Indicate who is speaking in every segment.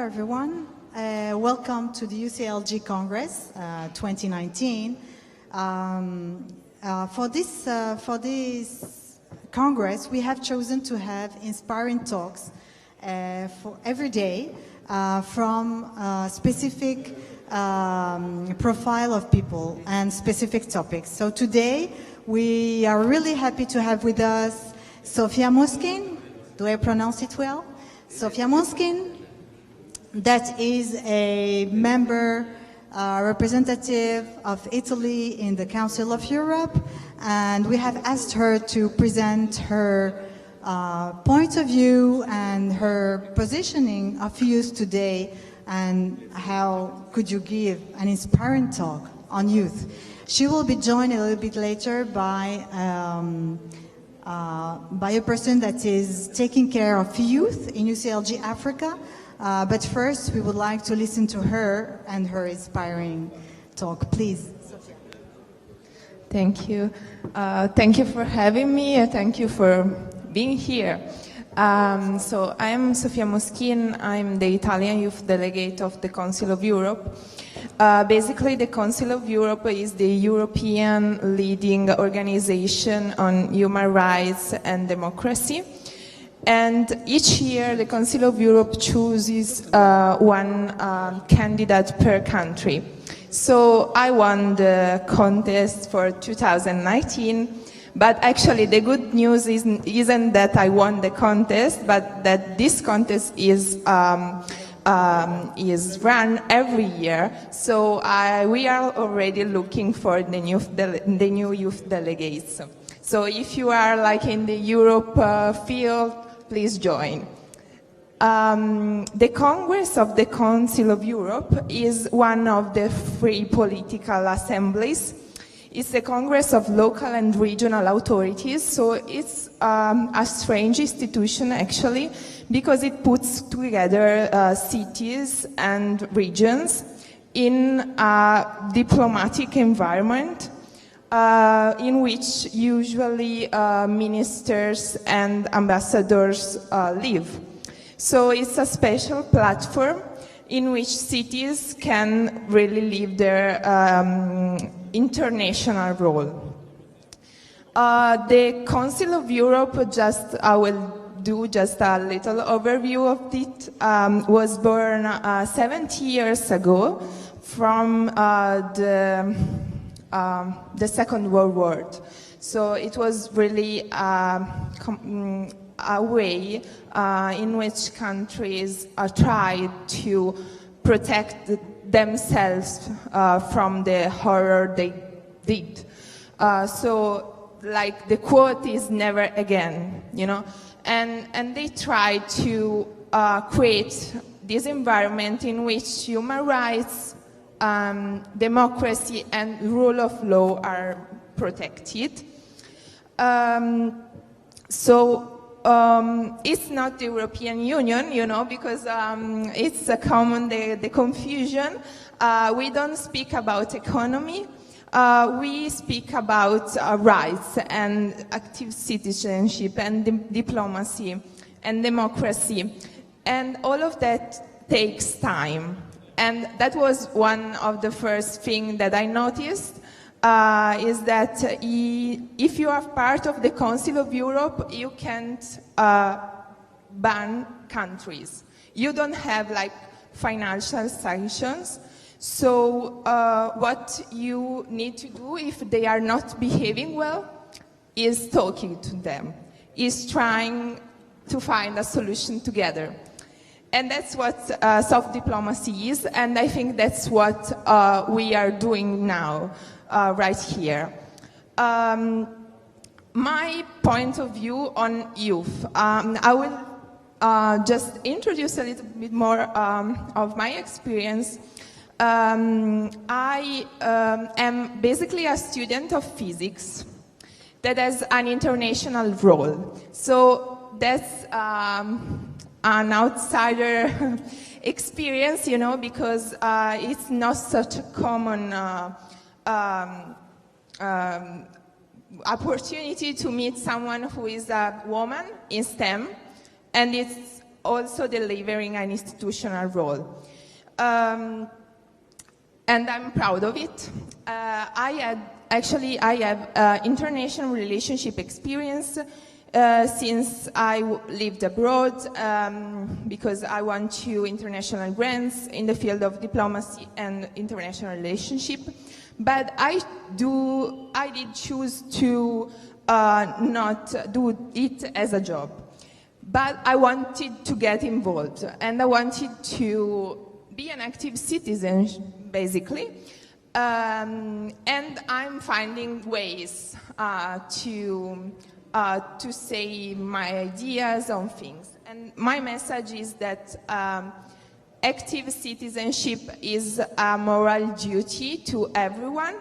Speaker 1: everyone. Welcome to the UCLG Congress 2019. For this Congress, we have chosen to have inspiring talks for every day from a specific profile of people and specific topics. So today, we are really happy to have with us Sophia. Do I pronounce it well? Sophia, that is a member, representative of Italy in the Council of Europe, and we have asked her to present her point of view and her positioning of youth today, and how could you give an inspiring talk on youth. She will be joined a little bit later by a person that is taking care of youth in UCLG Africa. But first, we would like to listen to her and her inspiring talk. Please, Sophia.
Speaker 2: Thank you. Thank you for having me, and thank you for being here. So I am Sophia Moschin. I'm the Italian Youth Delegate of the Council of Europe. Basically, the Council of Europe is the European leading organization on human rights and democracy. And each year, the Council of Europe chooses one candidate per country. So I won the contest for 2019, but actually the good news isn't that I won the contest, but that this contest is run every year. So we are already looking for the new youth delegates. So if you are like in the Europe field, please join. The Congress of the Council of Europe is one of the three political assemblies. It's a Congress of local and regional authorities, so it's a strange institution actually, because it puts together cities and regions in a diplomatic environment in which usually ministers and ambassadors live. So it's a special platform in which cities can really live their international role. The Council of Europe, I will do just a little overview of it, was born 70 years ago from the Second World War. So it was really a way in which countries tried to protect themselves from the horror they did. So like the quote is never again, you know, and they tried to create this environment in which human rights, democracy and rule of law are protected. It's not the European Union, you know, because it's a common, the confusion. We don't speak about economy. We speak about rights and active citizenship and diplomacy and democracy. And all of that takes time. And that was one of the first things that I noticed, is that if you are part of the Council of Europe, you can't ban countries. You don't have like financial sanctions. So what you need to do if they are not behaving well is talking to them, is trying to find a solution together. And that's what soft diplomacy is, and I think that's what we are doing now, right here. My point of view on youth. I will just introduce a little bit more of my experience. I am basically a student of physics that has an international role. So that's an outsider experience, you know, because it's not such a common opportunity to meet someone who is a woman in STEM, and it's also delivering an institutional role. And I'm proud of it. I have international relationship experience since I lived abroad because I won 2 international grants in the field of diplomacy and international relationship. But I did choose to not do it as a job. But I wanted to get involved, and I wanted to be an active citizen, basically. And I'm finding ways to say my ideas on things. And my message is that active citizenship is a moral duty to everyone,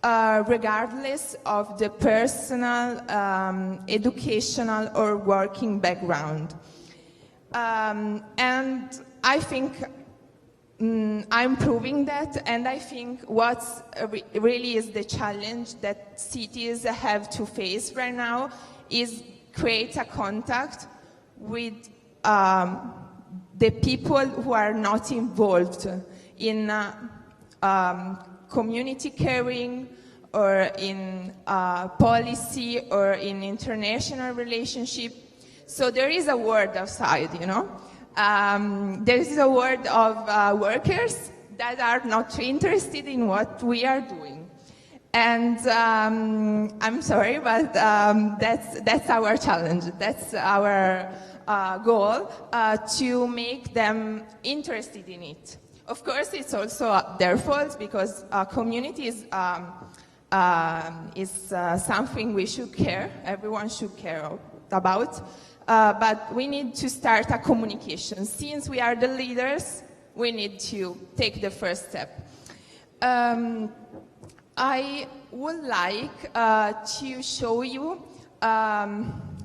Speaker 2: regardless of the personal, educational, or working background. And I think I'm proving that, and I think what really is the challenge that cities have to face right now is create a contact with the people who are not involved in community caring or in policy or in international relationship. So there is a world outside, you know. There is a world of workers that are not interested in what we are doing. And I'm sorry, but that's our challenge. That's our goal, to make them interested in it. Of course, it's also their fault because community is something we should care, everyone should care about. But we need to start a communication. Since we are the leaders, we need to take the first step. I would like to show you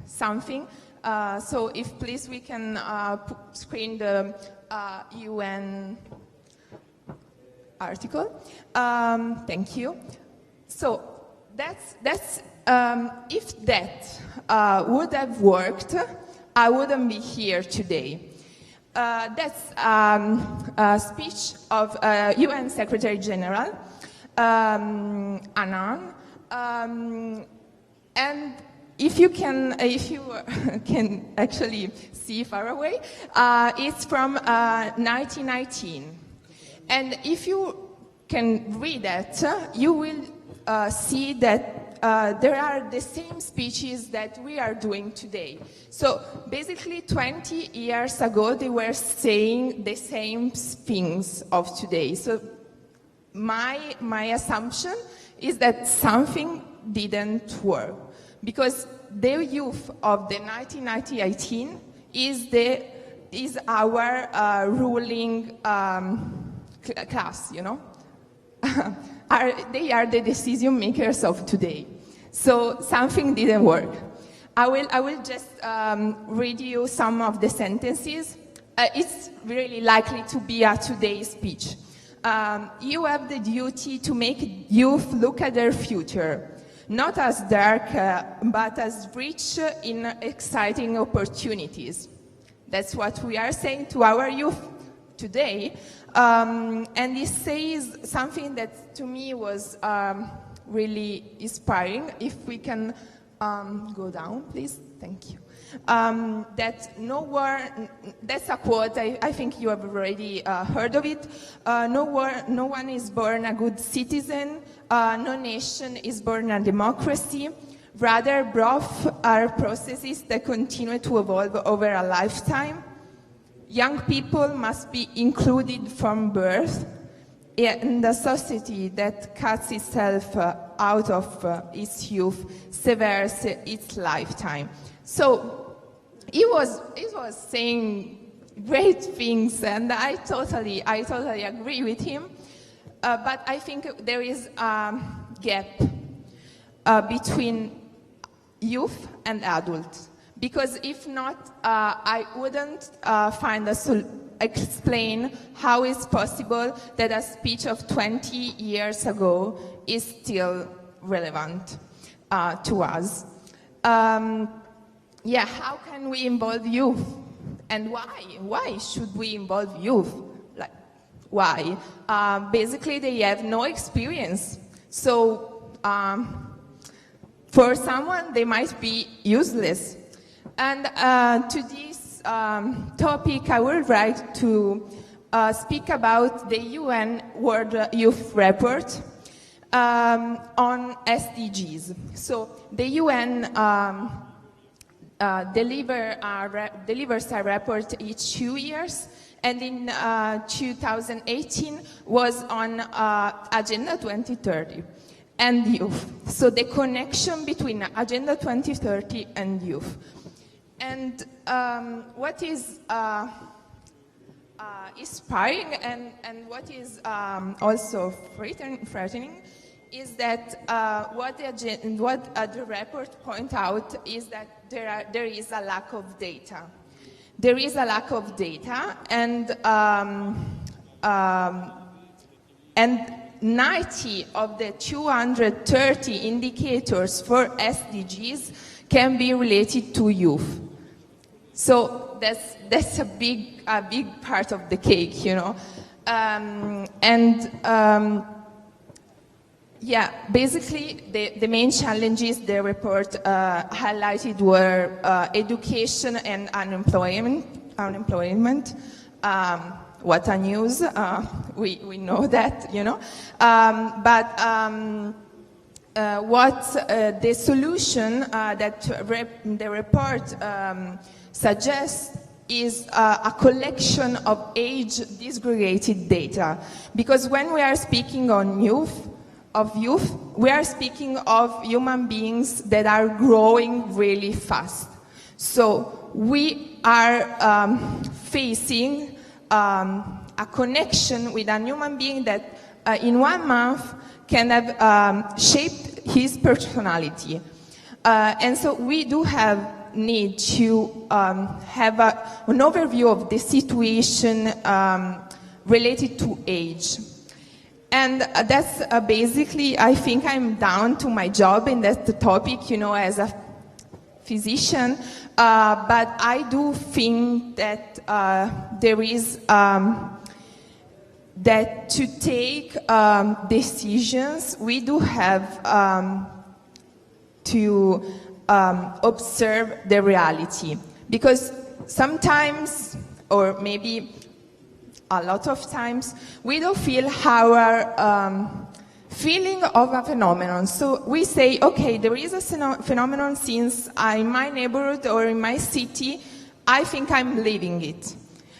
Speaker 2: something. So if please we can screen the UN article. Thank you. So that's if that would have worked, I wouldn't be here today. That's a speech of UN Secretary General Annan, and if you can actually see far away, it's from 1919, and if you can read it, you will see that there are the same speeches that we are doing today. So basically 20 years ago they were saying the same things of today. So my assumption is that something didn't work, because the youth of the 1918 is our ruling class, you know. They are the decision makers of today. So something didn't work. I will just read you some of the sentences. It's really likely to be a today speech. You have the duty to make youth look at their future, not as dark, but as rich in exciting opportunities. That's what we are saying to our youth today. And it says something that to me was really inspiring. If we can go down, please. Thank you. That that's a quote, I think you have already heard of it. No one is born a good citizen, no nation is born a democracy. Rather, both are processes that continue to evolve over a lifetime. Young people must be included from birth in the society that cuts itself out of its youth, severs its lifetime. So he was saying great things, and I totally agree with him. But I think there is a gap between youth and adults. Because if not, I wouldn't explain how it's possible that a speech of 20 years ago is still relevant to us. How can we involve youth? And why? Why should we involve youth? Like, why? Basically, they have no experience. So, for someone, they might be useless. And to this topic, I would like to speak about the UN World Youth Report on SDGs. So the UN delivers a report each 2 years, and in 2018 was on Agenda 2030 and youth. So the connection between Agenda 2030 and youth. And what is inspiring and what is also threatening is that what the report points out is that there is a lack of data. There is a lack of data, and 90 of the 230 indicators for SDGs can be related to youth. So that's a big part of the cake, you know. Yeah, basically the main challenges the report highlighted were education and unemployment. What a news! We know that, you know. What the solution that the report suggests is a collection of age disaggregated data, because when we are speaking on youth, we are speaking of human beings that are growing really fast. So we are facing a connection with a human being that in 1 month can have shaped his personality. And so we do need to have an overview of the situation related to age. And that's basically, I think I'm down to my job in that topic, you know, as a physician. But I do think that there is, that to take decisions, we do have to observe the reality. Because sometimes, or maybe a lot of times, we don't feel our feeling of a phenomenon. So we say, okay, there is a phenomenon since in my neighborhood or in my city, I think I'm living it.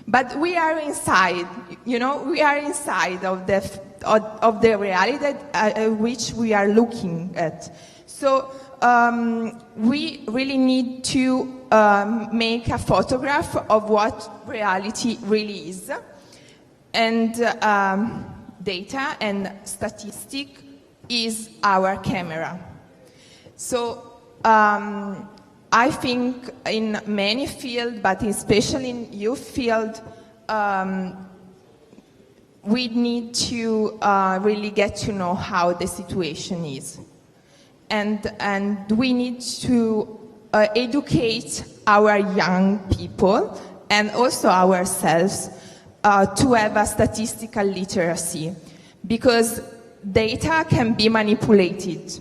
Speaker 2: But we are inside, you know, we are inside of the reality that, which we are looking at. So we really need to make a photograph of what reality really is. And data and statistic is our camera. So I think in many fields, but especially in youth field, we need to really get to know how the situation is. And we need to educate our young people and also ourselves to have a statistical literacy, because data can be manipulated.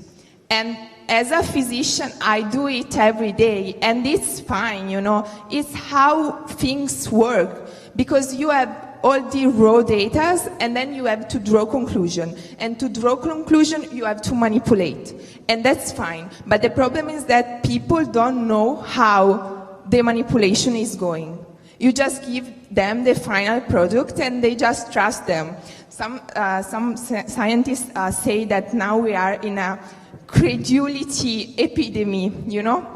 Speaker 2: And as a physician, I do it every day, and it's fine, you know. It's how things work, because you have all the raw data, and then you have to draw conclusion. And to draw conclusion, you have to manipulate. And that's fine. But the problem is that people don't know how the manipulation is going. You just give them the final product and they just trust them. Some scientists say that now we are in a credulity epidemic, you know,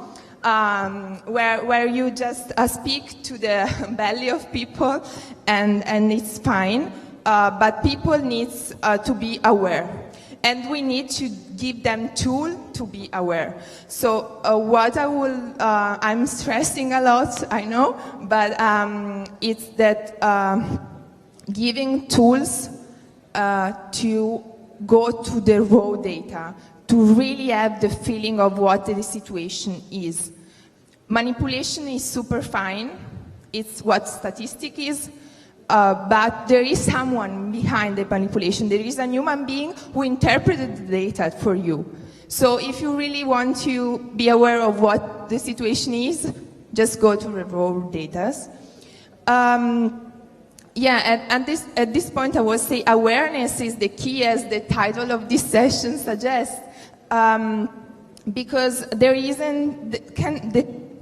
Speaker 2: where you just speak to the belly of people and it's fine, but people need to be aware. And we need to give them tools to be aware. So what I'm stressing a lot, I know, but it's that giving tools to go to the raw data, to really have the feeling of what the situation is. Manipulation is super fine. it's what statistic is, but there is someone behind the manipulation. There is a human being who interpreted the data for you. So if you really want to be aware of what the situation is, just go to the raw data. At this point I will say awareness is the key, as the title of this session suggests, because there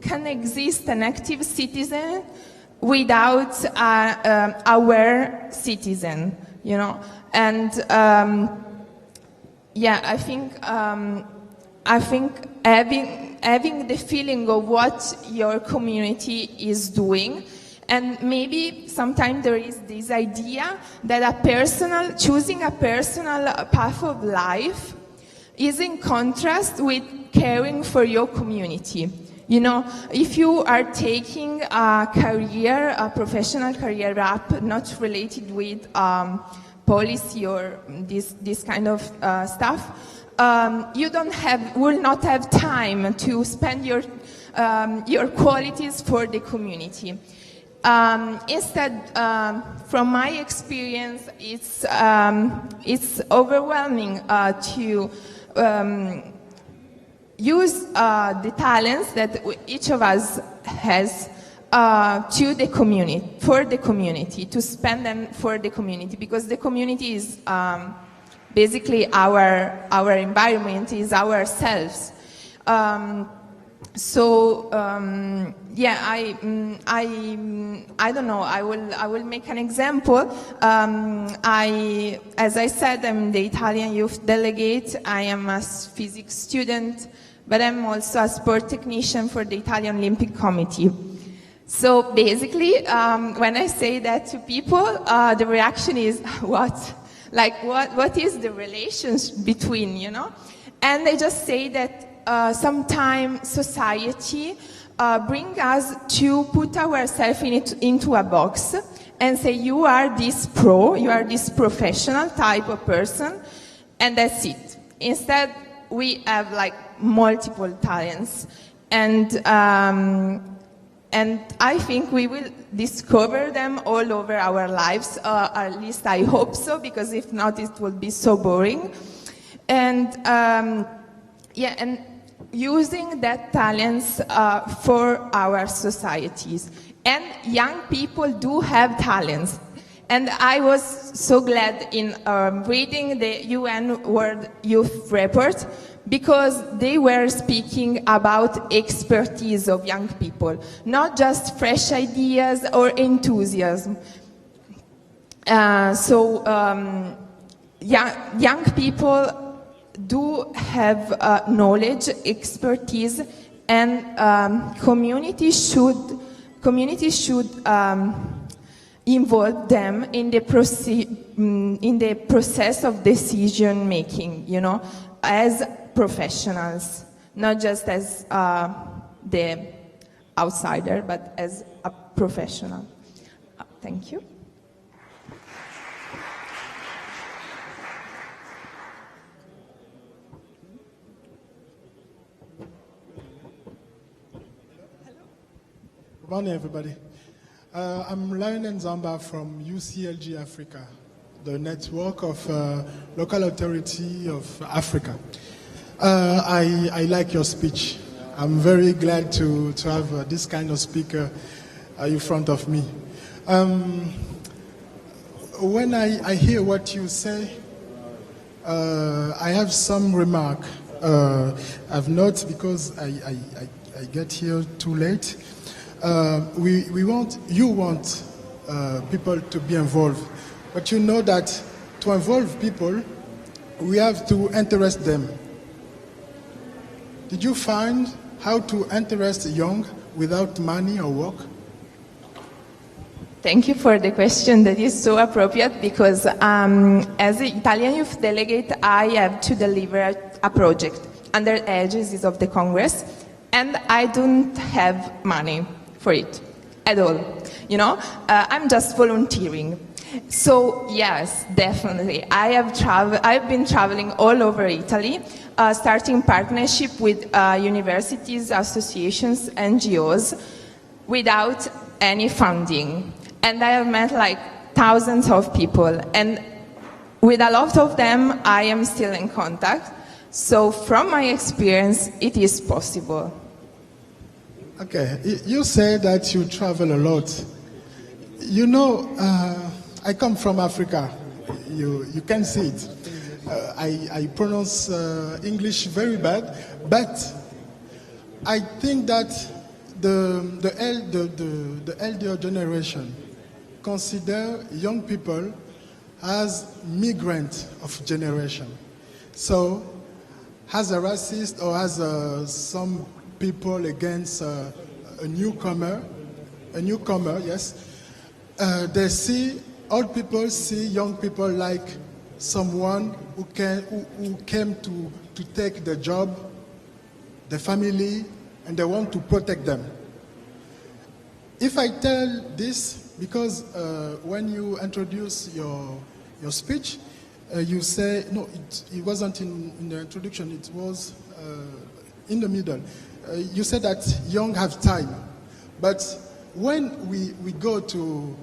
Speaker 2: can exist an active citizen without an aware citizen, you know. And I think having the feeling of what your community is doing, and maybe sometimes there is this idea that choosing a personal path of life is in contrast with caring for your community. You know, if you are taking a professional career up, not related with policy or this kind of stuff, you will not have time to spend your qualities for the community. Instead, from my experience, it's overwhelming to use the talents that each of us has to the community, for the community, to spend them for the community, because the community is basically our environment, is ourselves. I don't know. I will make an example. As I said, I'm the Italian youth delegate. I am a physics student, but I'm also a sport technician for the Italian Olympic Committee. So basically, when I say that to people, the reaction is, what? Like, what is the relations between, you know? And they just say that sometimes society bring us to put ourselves into a box and say, you are this you are this professional type of person, and that's it. Instead, we have like multiple talents, and I think we will discover them all over our lives, at least I hope so, because if not, it will be so boring. And and using that talents for our societies. And young people do have talents. And I was so glad in reading the UN World Youth Report, because they were speaking about expertise of young people, not just fresh ideas or enthusiasm. Young people do have knowledge, expertise, and communities should involve them in the process of decision making, you know, as professionals, not just as the outsider, but as a professional. Thank you.
Speaker 3: Good morning, everybody. I'm Lionel Nzamba from UCLG Africa, the network of local authority of Africa. I like your speech. I'm very glad to have this kind of speaker in front of me. When I hear what you say, I have some remark. I've not, because I get here too late. You want people to be involved, but you know that to involve people, we have to interest them. Did you find how to interest young without money or work?
Speaker 2: Thank you for the question. That is so appropriate, because as an Italian youth delegate, I have to deliver a project under the aegis of the Congress, and I don't have money for it at all, you know. I'm just volunteering. So yes, definitely. I've been traveling all over Italy, starting partnership with universities, associations, NGOs, without any funding. And I have met like thousands of people, and with a lot of them I am still in contact. So from my experience, it is possible.
Speaker 3: Okay, you say that you travel a lot. You know, I come from Africa. You can see it. I pronounce English very bad, but I think that the elder generation consider young people as migrant of generation. So, as a racist or as some people against a newcomer, yes, they see, old people see young people like someone who came to take the job, the family, and they want to protect them. If I tell this, because when you introduce your speech, you say, no, it wasn't in the introduction, it was in the middle. You said that young have time, but when we go to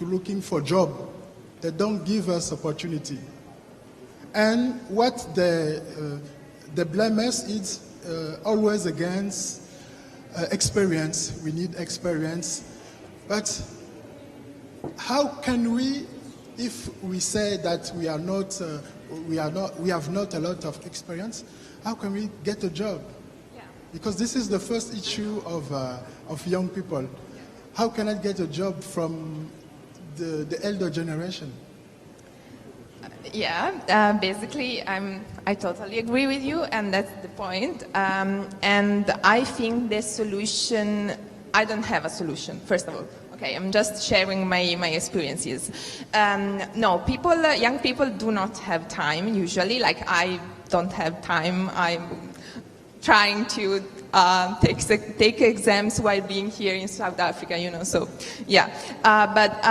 Speaker 3: looking for job, they don't give us opportunity. And what they blame us is always against experience. We need experience. But how can we, if we say that we have not a lot of experience, how can we get a job? Yeah. Because this is the first issue of young people. How can I get a job from the elder generation?
Speaker 2: Yeah, basically, I totally agree with you, and that's the point. And I think the solution, I don't have a solution, first of all. Okay, I'm just sharing my experiences. No, young people do not have time usually. Like, I don't have time. I'm trying to take exams while being here in South Africa, you know. So, yeah. But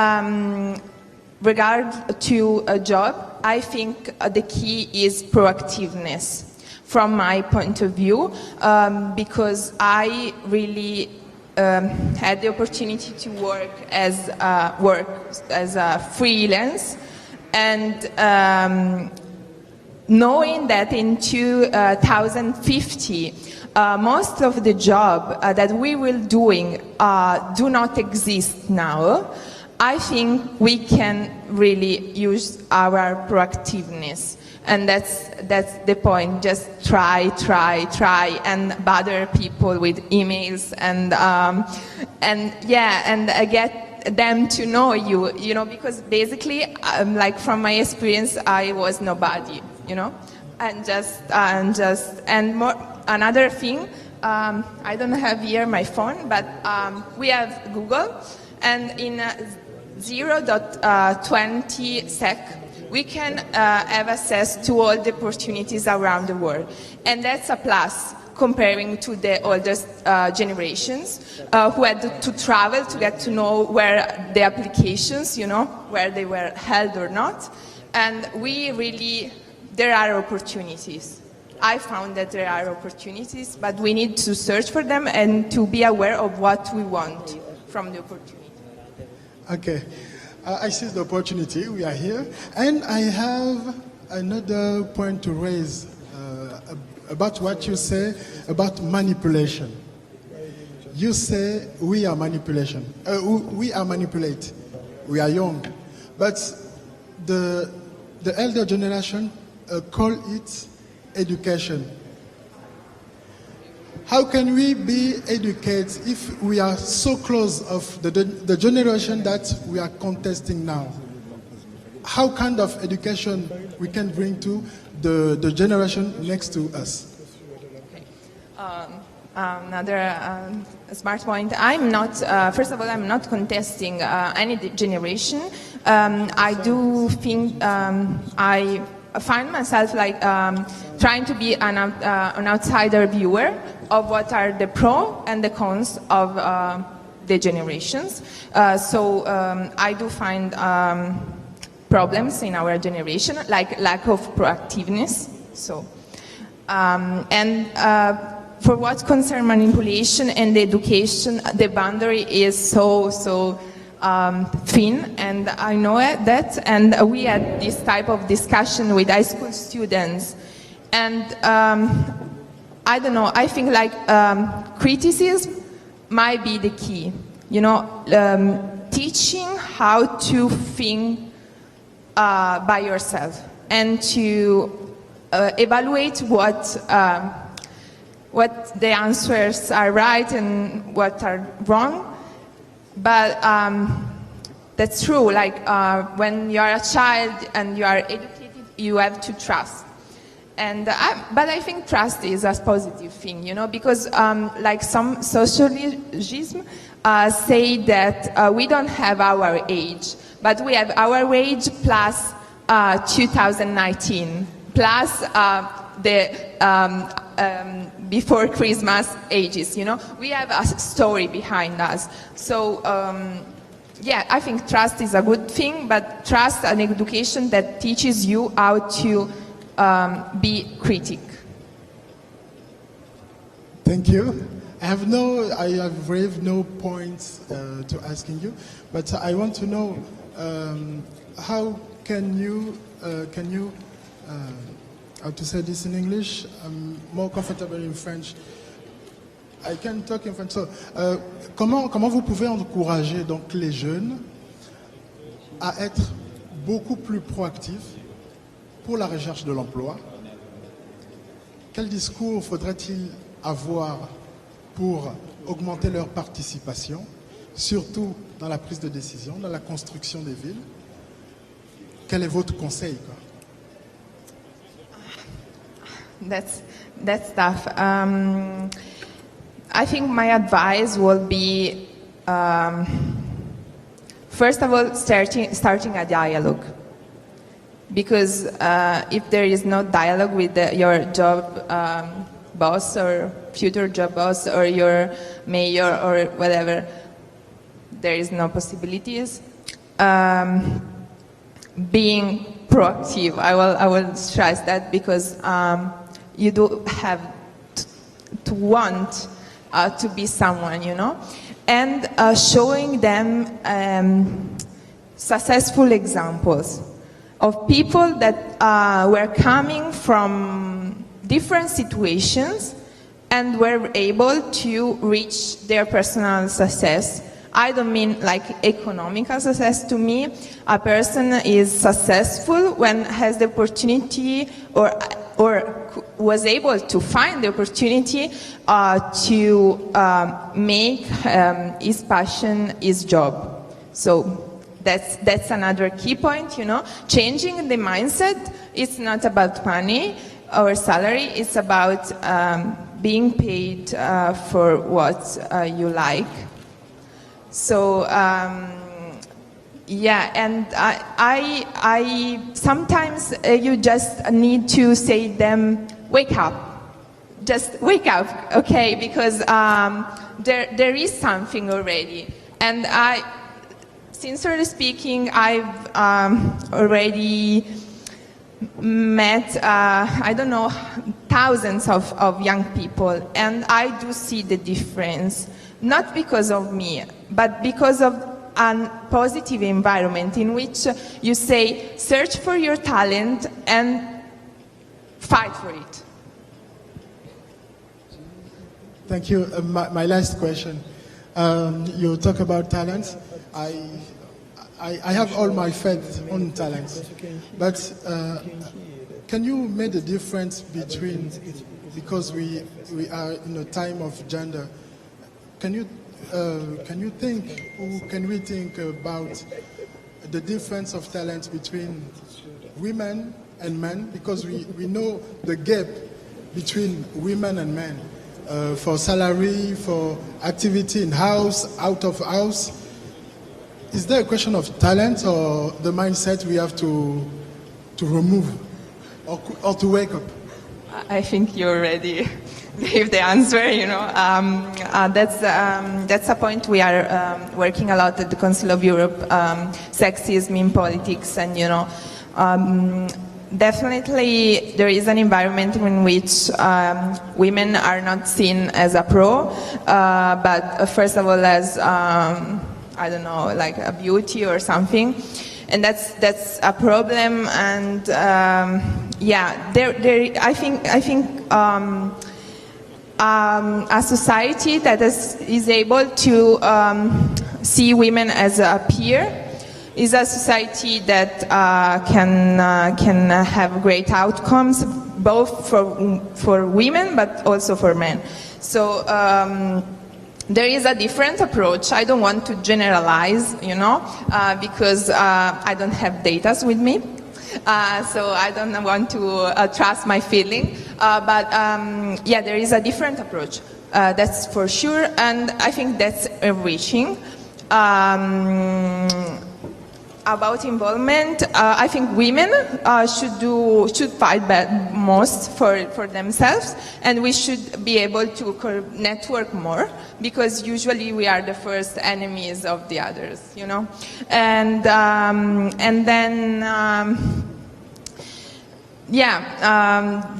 Speaker 2: regard to a job, I think the key is proactiveness from my point of view, because I really had the opportunity to work as a freelance, and knowing that in 2050 most of the job that we will doing do not exist now, I think we can really use our proactiveness. And that's the point. Just try, and bother people with emails and get them to know you. You know, because basically, like from my experience, I was nobody. You know, and more. Another thing, I don't have here my phone, but we have Google, and in 0.20 sec. We can have access to all the opportunities around the world. And that's a plus comparing to the oldest generations who had to travel to get to know where the applications, you know, where they were held or not. And there are opportunities. I found that there are opportunities, but we need to search for them and to be aware of what we want from the opportunity.
Speaker 3: Okay. I see the opportunity, we are here, and I have another point to raise about what you say about manipulation. You say we are manipulate, we are young, but the elder generation call it education. How can we be educated if we are so close of the generation that we are contesting now? How kind of education we can bring to the generation next to us?
Speaker 2: Okay. Another smart point. I'm not. First of all, I'm not contesting any generation. I do think I find myself like trying to be an outsider viewer of what are the pros and the cons of the generations. So I do find problems in our generation, like lack of proactiveness. So, for what concerns manipulation and education, the boundary is so thin, and I know that. And we had this type of discussion with high school students, and I don't know. I think like criticism might be the key. You know, teaching how to think by yourself and to evaluate what the answers are right and what are wrong. But that's true. Like when you are a child and you are educated, you have to trust. And but I think trust is a positive thing, you know, because like some sociologism say that we don't have our age, but we have our age plus 2019 plus the before Christmas ages, you know. We have a story behind us. So yeah, I think trust is a good thing, but trust an education that teaches you how to be critic.
Speaker 3: Thank you. I have raised no points to asking you, but I want to know how can you how to say this in English? I'm more comfortable in French. I can talk in French. So, comment vous pouvez encourager donc les jeunes à être beaucoup plus proactifs pour la recherche de l'emploi? Quel discours faudrait-il avoir pour augmenter leur participation, surtout dans la prise de décision, dans la construction des villes? Quel est votre conseil, quoi?
Speaker 2: That's tough. I think my advice will be, first of all, starting a dialogue. Because if there is no dialogue with your job boss or future job boss or your mayor or whatever, there is no possibilities. Being proactive, I will stress that, because you do have to want to be someone, you know, and showing them successful examples of people that were coming from different situations and were able to reach their personal success. I don't mean like economical success. To me, a person is successful when has the opportunity or was able to find the opportunity to make his passion his job. So that's another key point, you know. Changing the mindset, it's not about money or salary, it's about being paid for what you like. So yeah, and I sometimes you just need to say them, wake up, just wake up, okay, because there is something already. And sincerely speaking, I've already met, I don't know, thousands of young people, and I do see the difference, not because of me, but because of a positive environment in which you say, search for your talent and fight for it.
Speaker 3: Thank you. My last question. You talk about talent. I have all my faith on talent, but can you make the difference between, because we are in a time of gender, can you think, or can we think about the difference of talent between women and men, because we know the gap between women and men for salary, for activity in house, out of house. Is there a question of talent or the mindset we have to remove or to wake up?
Speaker 2: I think you already gave the answer, you know. That's a point we are working a lot at the Council of Europe, sexism in politics, and, you know, definitely there is an environment in which women are not seen as a pro, but first of all as, I don't know, like a beauty or something. And that's a problem, and I think a society that is able to see women as a peer is a society that can have great outcomes, both for women but also for men. So there is a different approach. I don't want to generalize, because I don't have data with me. So I don't want to trust my feeling. But there is a different approach. That's for sure. And I think that's enriching. About involvement, I think women should fight most for themselves, and we should be able to network more, because usually we are the first enemies of the others, And then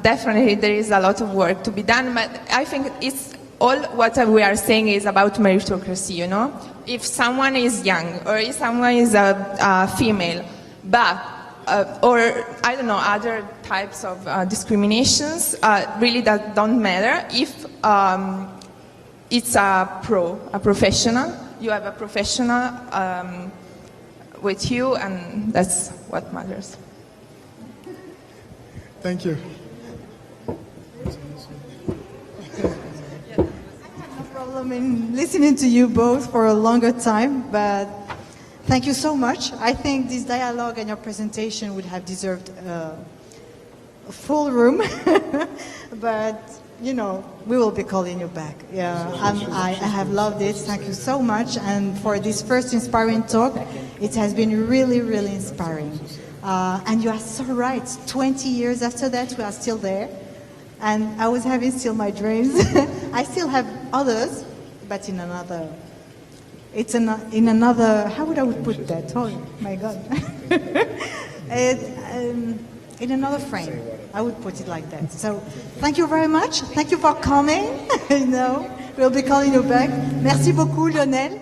Speaker 2: definitely there is a lot of work to be done, but I think it's all what we are saying is about meritocracy, If someone is young, or if someone is a female, but, or I don't know, other types of discriminations, really that don't matter. If it's a professional, you have a professional with you, and that's what matters.
Speaker 3: Thank you.
Speaker 1: In listening to you both for a longer time, but thank you so much. I think this dialogue and your presentation would have deserved a full room, but we will be calling you back. I have loved it. Thank you so much, and for this first inspiring talk, it has been really, really inspiring. And you are so right. 20 years after that, we are still there. And I was having still my dreams. I still have others, but in another, in another, how would I put that? Oh my God. In another frame, I would put it like that. So thank you very much. Thank you for coming. We'll be calling you back. Merci beaucoup, Lionel.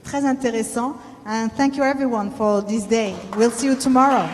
Speaker 1: Très intéressant. And thank you everyone for this day. We'll see you tomorrow.